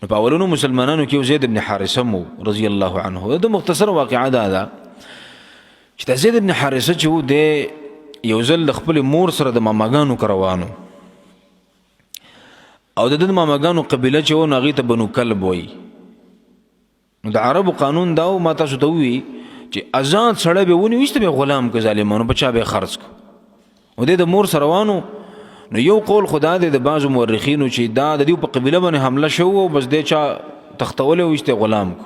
نو په اولونو مسلمانانو کې زید بن حارثه مو رضی الله عنه. د مختصر واقعه دا ده چې د زید بن حارثه چې و د یو ځل د خپل مور سره د ماماګانو کروانو او د ماماګانو قبیله چې و نو هغې ته بنو کلب وایي. نو د عربو قانون دا و ما تاسو ته ووي چې آزاد سړی به ونیو ایسته به غلام که ظالمانو په چا به یې خرڅ کړو. او د مور سره روانو نو یو قول خدا دی د بعضو مورخینو چې دا د دې په قبیله باندې حمله شو او بس دی چا تختولی او ایسته غلام کو.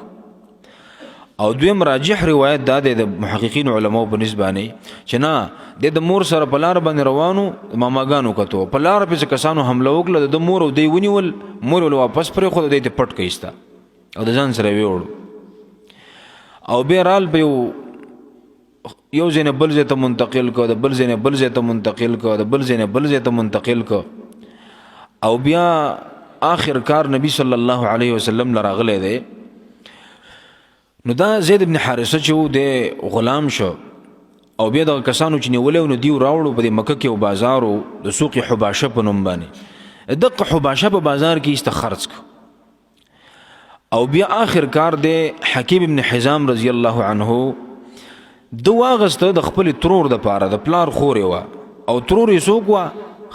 او دویم راجح روایت دا دی د محققین علماو په نسبت باندې چې نه د مور سره په لار باندې روانو ماماګانو کتو په لار پسې کسانو حمله وکړه د مور او دی ونیول مور ول واپس پرېښود دی ته پټ کړه ایسته او د ځان سره یې ویوړو او بیا رال په یو ځای نه بل ځای ته منتقل کړه د بل ځای نه بل ځای ته منتقل کړه د بل ځای نه بل ځای ته منتقل کړه او بیا آخر کار نبی صلی الله علیه وسلم لراغلی دی. نو دا زید بن حارثه چې و د غلام شو او بیا دغه کسانو چې نیولی نو دیو راوړو په دې مکه کې یو بازار و د سوق حباشه په نوم باندې. دغه حباشه په بازار کې ایسته خرڅ کړو او بیا آخر کار د حکیم ابن حزام رضی الله عنه دو واغسته د خپل ترور د پاره د پلار خورې وه او ترور یې څوک وه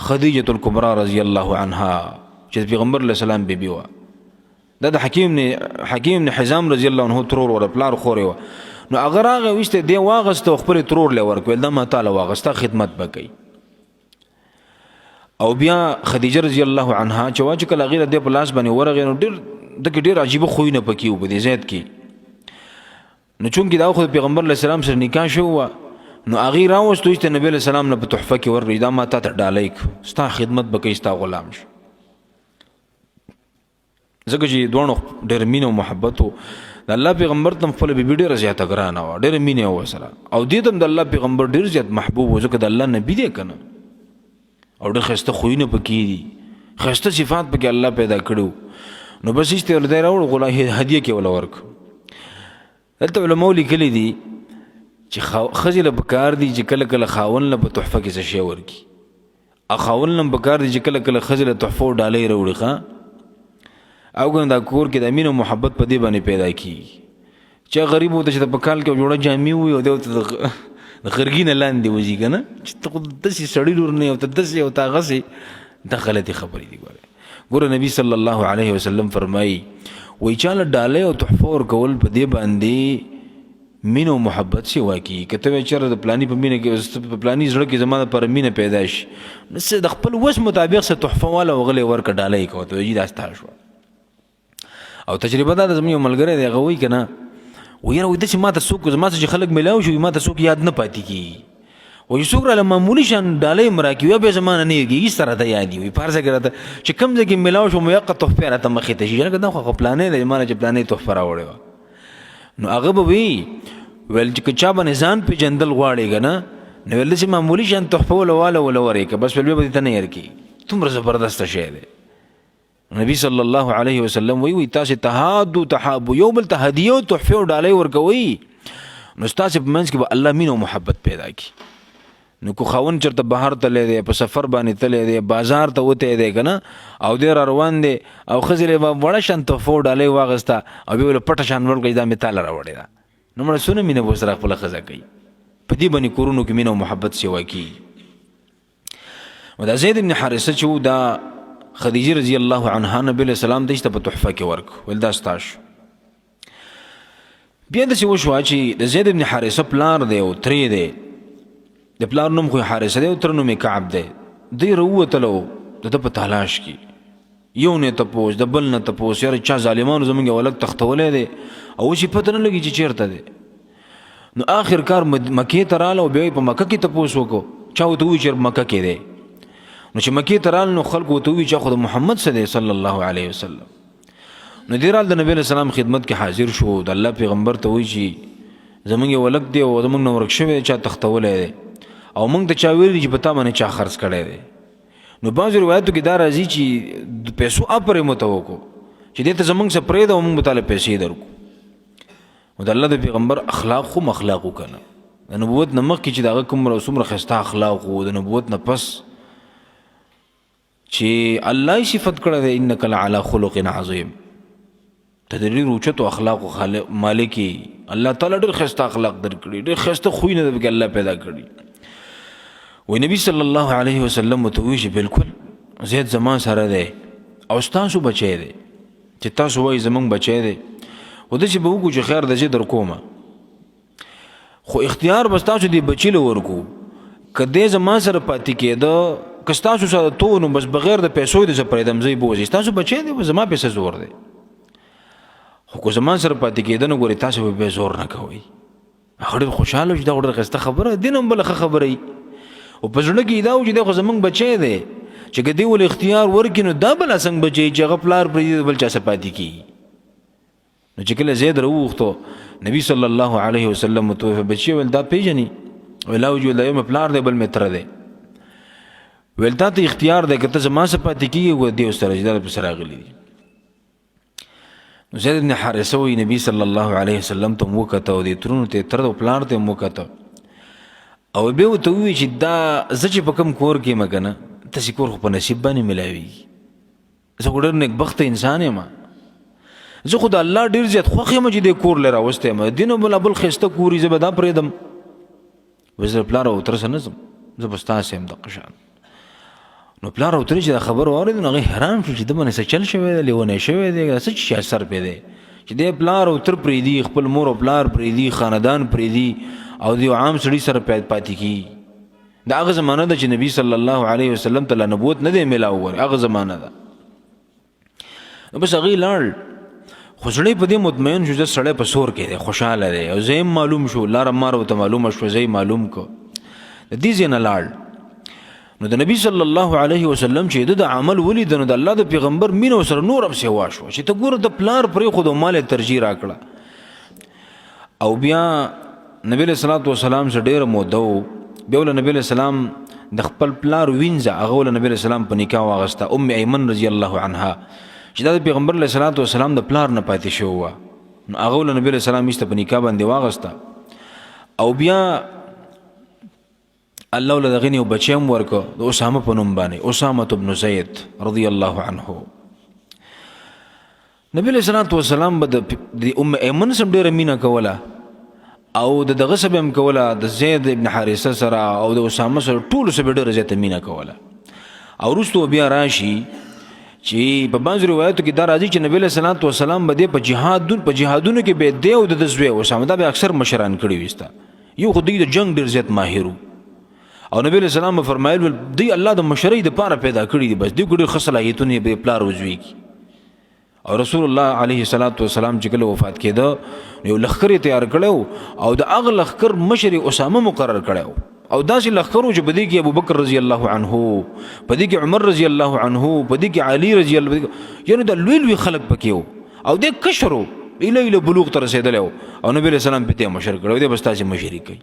خدیجة الکبرا رضی الله عنها چې د پیغمبر علیه السلام بیبي وه. دا د حکیم ابن حزام رضی الله عنه ترور وه د پلار خورې وه. نو هغه راغی ویسته دی واغسته خپل ترور لی ورکړ دا ما تاله واغسته خدمت به کوي. او بیا خدیجه رضی الله عنها چې وا چې کله هغې د دې په لاس باندې ورغی نو دغه ډېر عجیبه خویونه پکې وو په دې ځایت کې. نو چونکې دا خو د پیغمبر علیه السلام سره نکاح شوی وه نو هغې راوستو ایسته نبي علیه السلام نه په تحفه کې ورکړي دا ما تا ته ډالۍ کړو ستا خدمت به کوي ستا غلام شو. ځکه چې دواړو ډېر مینه او محبت و. د الله پیغمبر ته خپله بیبي ډېره زیاته ګرانه وه ډېره مینه وه ورسره او دې ته هم د الله پیغمبر ډېر زیات محبوب و ځکه د الله نبي دی که نه او ډېر ښایسته خویونه پکې دي ښایسته صفات پکې الله پیدا کړي. نو بس ایسته ورته یې راوړو غلام هدیه کې وله ورکړو. دلته علماو لیکلی دي چې ښځې له پکار دي چې کله کله خاوند له په تحفه کې څه شی ورکړي او خاوند له هم پکار دي چې کله کله ښځې له تحفو ډالۍ راوړي ښه او که دا کور کې د مینه او محبت په دې باندې پیدا کېږي. چا غریب و ته چې په کال کې جوړه جامې وي او دی ورته د غرګي نه لاندې وځي که نه چې ته خو داسې سړي لور نه یې او ته داسې او ته هغسې دا غلطې خبرې دي. ګوره نبی صلی الله علیه وسلم فرمایي وایي چاله ډالۍ او تحفه ورکول په دې باندې مینه او محبت سیوا کېږي. که ته وایې چېرې د پلاني په مینه کې په پلاني زړه کې زما دپاره مینه پیدا شي نو څه د خپل وس مطابق څه تحفه واله وغلی ورکړه ډالۍ کوه ته وایي دا ستا شوه. او تجربه دا ده زموږ یو ملګری دی هغه وایي که نه وایي یاره وایي داسې ما ته څوک زما څه چې خلک میلاو شي ما ته څوک یاد نه پاتې کېږي وایي څوک راله معمولي شان ډالۍ م راکوي بیا زما نه نه یېږي هېڅ راته یاد وي په هر ځای کې راته چې کوم ځای کې میلاو شو موقع تحفې راته مخې ته شي یاره دا خو هغه پلانۍ دی ما نه چې پلانۍ تحفه راوړې وه. نو هغه به وایي ویل چې که چا باندې ځان پېژندل غواړې که نه نو ویل داسې معمولي شان تحفه وله واله ورکړه بس ویل بیا به دې ته نه یېر کېږي دومره زبردسته شی دی. نبی صلی الله علیه وسلم وی تاسې تحادو تحابو یو بل ته هدیه او تحفې او ډالۍ ورکوئ نو ستاسې په منځ کې به الله مینه او محبت پیدا کړي. نو که خاوند چېرته بهر تللی دی په سفر باندې تللی دی بازار ته وتی دی که نه او دی را روان دی او ښځې له به وړه شان تحفه او ډالۍ واغسته او بیا له پټه شان ورکړي دا مې تاله راوړې ده نو مړه څونه مینه به ورسره خپله ښځه کوي. په دې باندې کورونو کې مینه او محبت سیوا کېږي. نو دا زید بن حارثه چې و دا خدیجه رضی الله عنها نبی علیہ السلام ته ایسته په تحفه کې ورکړو ویل دا ستا شو. بیا داسې وشوه چې د زید بن حارثه پلار دی او ترې دی د پلار نوم خو حارثه دی او تر نوم یې کعب دی. دوی راووتلو د ده په تلاش کې یو نه تپوس د بل نه تپوس یاره چا ظالمانو زموږ یو هلک تختولی دی او اوس یې پته نه لګي چې چېرته دی. نو آخر کار مکې ته راله او بیا یې په مکه کې تپوس وکړو چا ورته ووایي چې مکه کې دی. نو چې مکې ته رال نو خلکو ورته ووایي چې خو د محمد څه دی صلی الله علیه وسلم. نو دې رال د نبي علیه السلام خدمت کې حاضر شو د الله پیغمبر ته وایي چې زموږ یو هلک دی او زموږ نه ورک شوی چا تختولی دی او موږ ته چا ویلي چې په تا باندې چا خرڅ کړی دی. نو بعضو روایتو کې دا راځي چې د پیسو اپر یې مته وکړو چې دې ته زموږ څه پرېږده او موږ به تاله پیسې درکړو. نو د الله د پیغمبر اخلاق خو مخلاق و که نه د نبوت نه مخکې چې د هغه کوم څومره ښایسته اخلاق و د نبوت نه پس چې الله یې صفت کړی دی انک لعلی خلق عظیم ته د ډېر اوچتو اخلاقو مالک یې. الله تعالی ډېر ښایسته اخلاق درکړي، ډېر ښایسته خویونه د پکې الله پیدا کړي. وایي نبي صلی الله علیه وسلم ورته وایي چې بالکل زید زما سره دی او ستاسو بچی دی چې تاسو وایي زمونږ بچی دی، خو داسې به وکړو چې خیر د زه در کومه، خو اختیار به ستاسو دی بچي له ورکو. که دی زما سره پاتې کېده، که ستاسو سره تو نو بس بغیر د پیسو د زه پرېږدم، زه یې بوځي ستاسو بچی دی، زما پیسه زور دی. خو که زما سره پاتې کېده نو ګورې تاسو به بیا زور نه کوئ. هغه ډېر خوشحاله و چې دا خو ډېره ښایسته خبره ده، دین هم بله ښه خبره وي. او په زړه کې یې دا و چې دی خو زمونږ بچی دی، چې که دی ولې اختیار ورکړي نو دا بله څنګه بچی چې هغه پلار پرېږدي د بل چا څه پاتې کېږي. نو چې کله زید راوغوښتو نبي صلی الله علیه وسلم ورته بچی ویل دا پېژني؟ ویل لا وجود یو مې پلار دی بل مې تره دی. ویل تا ته اختیار دی که ته زما څه پاتې کېږي دی اوس سره چې دا پسې راغلي دي. نو زید بن حارثه وایي نبي صلی الله علیه وسلم ته مو وکته او دې ترونو ته تره او پلار ته مو وکته او بیا ورته ووایي چې دا زه چې په کوم کور کې یم که نه داسې کور خو په نصیب باندې میلاویږي. زه خو ډېر نیکبخته انسان یم، زه خو د الله ډېر زیات خوښ یم چې دې کور لی راوستی یم، دې نه بل ښایسته کور وي زه به دا پرېږدم. وایي زه پلار او تره سره نه ځم، زه به ستاسې یم دغه شان. نو پلار او ترې چې دا خبر واورېد نو هغې حیران شو چې ده باندې څه چل شوی دی، لیونی شوی دی، څه چې اثر پرې دی چې دی پلار او تر پرېږدي، خپل مور او پلار پرېږدي، خاندان پرېږدي او د یو عام سړي سره پاتې کېږي. دا هغه زمانه ده چې نبي صلی الله علیه وسلم ته لا نبوت نه دی میلاو ورې، هغه زمانه ده. نو بس هغې لاړ، خو سړی په دې مطمئن شو چې سړی په سور کې دی، خوشحاله دی. او زه معلوم شو، لاره مار ورته معلومه شوه، زه معلوم کو د دې ځای نه لاړ. نو د نبي صلی الله علیه وسلم چې د عمل ولید نو د الله د پیغمبر مینه ورسره نور هم سیوا شوه چې ته ګوره د پلار پرېښود او مال یې ترجیح راکړه. او بیا نبی علیه صلات وسلام سره ډېره موده و، بیا له نبی علیه السلام د خپل پلار وینځه هغه له نبی علیه السلام په نکاح واغسته، ام ایمن رضی الله عنها چې دا د پیغمبر علیه صلات وسلام د پلار نه پاتې شوی وه، نو هغه له نبی علیه السلام ایسته په نکاح باندې واغسته. او بیا الله له دغه یو بچی هم ورکړه د اسامه په نوم باندې، اسامه بن زید رضی الله عنه. نبی علیه صلات وسلام به د ام ایمن سره ډېره مینه کوله او د دغه سره هم کوله، د زید بن حارثه سره او د اسامه سره ټولو سره ډېره زیاته مینه کوله. او وروسته بیا راشي چې په بعضو روایتو کې دا راځي چې نبی علیه صلات وسلام به دی په جهادونو کې به دی او د زوی اسامه دا به اکثر مشران کړي وسته، یو خو دوی د جنگ ډېر زیات ماهر و. او نبی علیه السلام فرمایل دوی الله د مشرۍ دپاره پیدا کړي دي، بس دوی ډېر ښه صلاحیتونه یې به پلار وزوي کي. او رسول الله علیه صلات وسلام چې کله وفات کېده یو لښکر یې تیار کړی او د هغه لښکر مشر یې اسامه مقرر کړی او داسې لښکر و چې په دې کې ابوبکر رضی الله عنه، په دې کې عمر رضی الله عنه، په دې کې علي رضی الله عنه، یعنې دا لوی لوی خلک پکې و او دې کشر و، ایله بلوغ ته رسېدلی و او نبی علیه السلام پې ته مشر کړی، دی بس تاسې مشري کوي.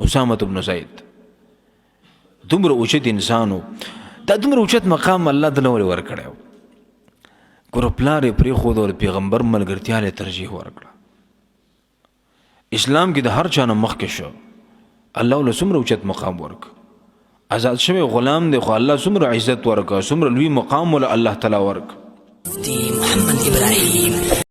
اسامه بن زید دومره اوچت انسان و، دا دومره اوچت مقام الله دله ولې ورکړی و. ګوره پلار یې پرېښود او د پیغمبر ملګرتیا یې ترجیح ورکړه. اسلام کې د هر چا نه مخکې شو، الله له څومره اوچت مقام ورک، آزاد شوی غلام دی خو الله څومره عزت ورک، څومره لوی مقام ول الله تعالی ورک. مفتي محمد إبراهيم